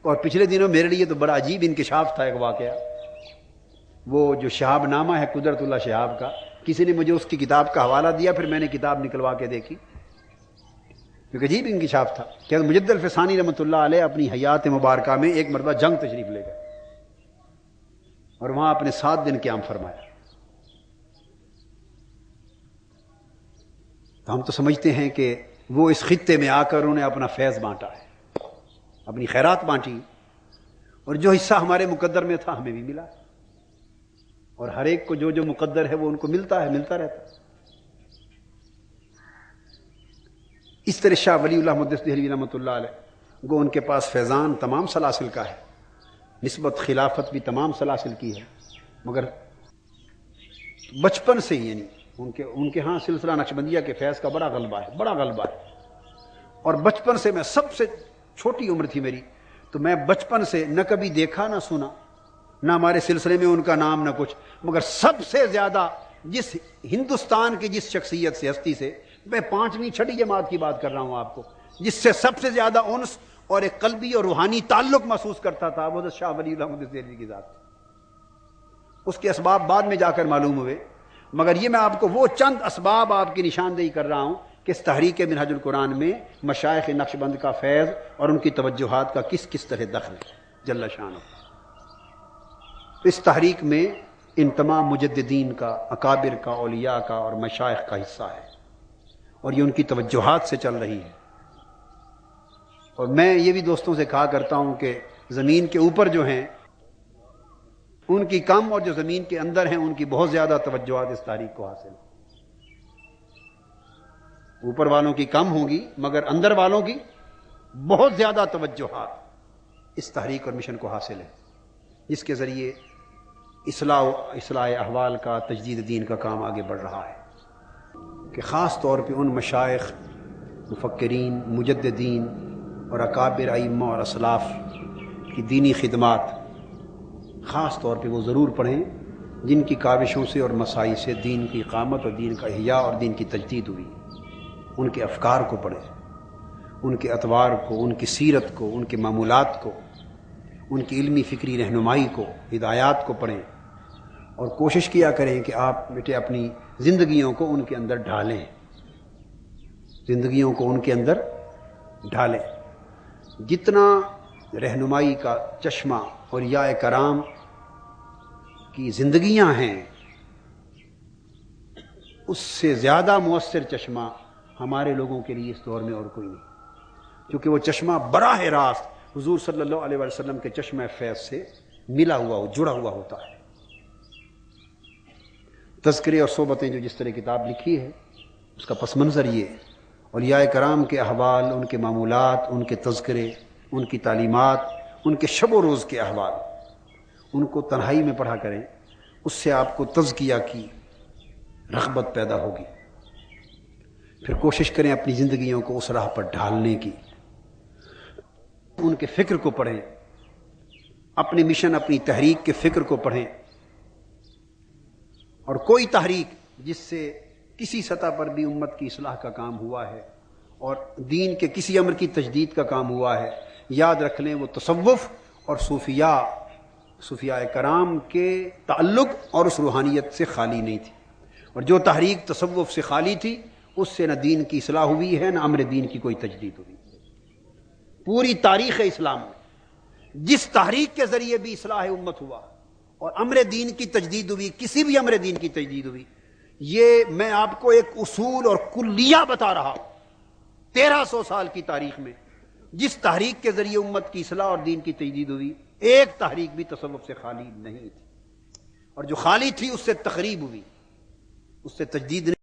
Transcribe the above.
اور پچھلے دنوں میرے لیے تو بڑا عجیب انکشاف تھا ایک واقعہ، وہ جو شہاب نامہ ہے قدرت اللہ شہاب کا، کسی نے مجھے اس کی کتاب کا حوالہ دیا، پھر میں نے کتاب نکلوا کے دیکھی، کیونکہ عجیب انکشاف تھا کہ مجد الفسانی رحمۃ اللہ علیہ اپنی حیات مبارکہ میں ایک مرتبہ جنگ تشریف لے گئے اور وہاں اپنے 7 دن قیام فرمایا۔ تو ہم تو سمجھتے ہیں کہ وہ اس خطے میں آ کر انہوں نے اپنا فیض بانٹا ہے، اپنی خیرات بانٹی، اور جو حصہ ہمارے مقدر میں تھا ہمیں بھی ملا، اور ہر ایک کو جو جو مقدر ہے وہ ان کو ملتا ہے، ملتا رہتا ہے۔ اس طرح شاہ ولی اللہ محدث دہلوی رحمۃ اللہ علیہ گو ان کے پاس فیضان تمام سلاسل کا ہے، نسبت خلافت بھی تمام سلاسل کی ہے، مگر بچپن سے ہی یعنی ان کے ہاں سلسلہ نقشبندیہ کے فیض کا بڑا غلبہ ہے، بڑا غلبہ ہے۔ اور بچپن سے، میں سب سے چھوٹی عمر تھی میری، تو میں بچپن سے نہ کبھی دیکھا نہ سنا، نہ ہمارے سلسلے میں ان کا نام نہ کچھ، مگر سب سے زیادہ جس ہندوستان کی جس شخصیت سے، ہستی سے، میں 5ویں 6ٹھی جماعت کی بات کر رہا ہوں آپ کو، جس سے سب سے زیادہ انس اور ایک قلبی اور روحانی تعلق محسوس کرتا تھا، وہ حضرت شاہ ولی اللہ محدث دہلوی کی ذات۔ اس کے اسباب بعد میں جا کر معلوم ہوئے، مگر یہ میں آپ کو وہ چند اسباب آپ کی نشاندہی کر رہا ہوں کہ اس تحریک منہج القرآن میں مشائخ نقشبند کا فیض اور ان کی توجہات کا کس کس طرح دخل ہے جل شانہ۔ اس تحریک میں ان تمام مجددین کا، اکابر کا، اولیاء کا اور مشائخ کا حصہ ہے، اور یہ ان کی توجہات سے چل رہی ہے۔ اور میں یہ بھی دوستوں سے کہا کرتا ہوں کہ زمین کے اوپر جو ہیں ان کی کم، اور جو زمین کے اندر ہیں ان کی بہت زیادہ توجہات اس تحریک کو حاصل ہیں۔ اوپر والوں کی کم ہوں گی، مگر اندر والوں کی بہت زیادہ توجہات اس تحریک اور مشن کو حاصل ہے، جس کے ذریعے اصلاح احوال کا، تجدید دین کا کام آگے بڑھ رہا ہے، کہ خاص طور پہ ان مشائخ، مفکرین، مجددین اور اکابر ائمہ اور اسلاف کی دینی خدمات خاص طور پہ وہ ضرور پڑھیں جن کی کاوشوں سے اور مساعی سے دین کی اقامت اور دین کا احیاء اور دین کی تجدید ہوئی۔ ان کے افکار کو پڑھیں، ان کے اطوار کو، ان کی سیرت کو، ان کے معمولات کو، ان کی علمی فکری رہنمائی کو، ہدایات کو پڑھیں، اور کوشش کیا کریں کہ آپ بیٹے اپنی زندگیوں کو ان کے اندر ڈھالیں، زندگیوں کو ان کے اندر ڈھالیں۔ جتنا رہنمائی کا چشمہ اور یا کرام کی زندگیاں ہیں، اس سے زیادہ مؤثر چشمہ ہمارے لوگوں کے لیے اس دور میں اور کوئی نہیں، کیونکہ وہ چشمہ براہ راست حضور صلی اللہ علیہ وسلم کے چشمہ فیض سے ملا ہوا، جڑا ہوا ہوتا ہے۔ تذکرے اور صحبتیں جو جس طرح کتاب لکھی ہے، اس کا پس منظر یہ ہے، اولیاء کرام کے احوال، ان کے معمولات، ان کے تذکرے، ان کی تعلیمات، ان کے شب و روز کے احوال، ان کو تنہائی میں پڑھا کریں، اس سے آپ کو تزکیہ کی رغبت پیدا ہوگی۔ پھر کوشش کریں اپنی زندگیوں کو اس راہ پر ڈھالنے کی، ان کے فکر کو پڑھیں، اپنے مشن، اپنی تحریک کے فکر کو پڑھیں، اور کوئی تحریک جس سے کسی سطح پر بھی امت کی اصلاح کا کام ہوا ہے اور دین کے کسی امر کی تجدید کا کام ہوا ہے، یاد رکھ لیں وہ تصوف اور صوفیاء کرام کے تعلق اور اس روحانیت سے خالی نہیں تھی، اور جو تحریک تصوف سے خالی تھی اس سے نہ دین کی اصلاح ہوئی ہے، نہ امر دین کی کوئی تجدید ہوئی۔ پوری تاریخ اسلام میں جس تحریک کے ذریعے بھی اصلاح امت ہوا اور امر دین کی تجدید ہوئی، کسی بھی امر دین کی تجدید ہوئی، یہ میں آپ کو ایک اصول اور کلیہ بتا رہا ہوں۔ 1300 سال کی تاریخ میں جس تحریک کے ذریعے امت کی اصلاح اور دین کی تجدید ہوئی، ایک تحریک بھی تصوف سے خالی نہیں تھی، اور جو خالی تھی اس سے تخریب ہوئی، اس سے تجدید نہیں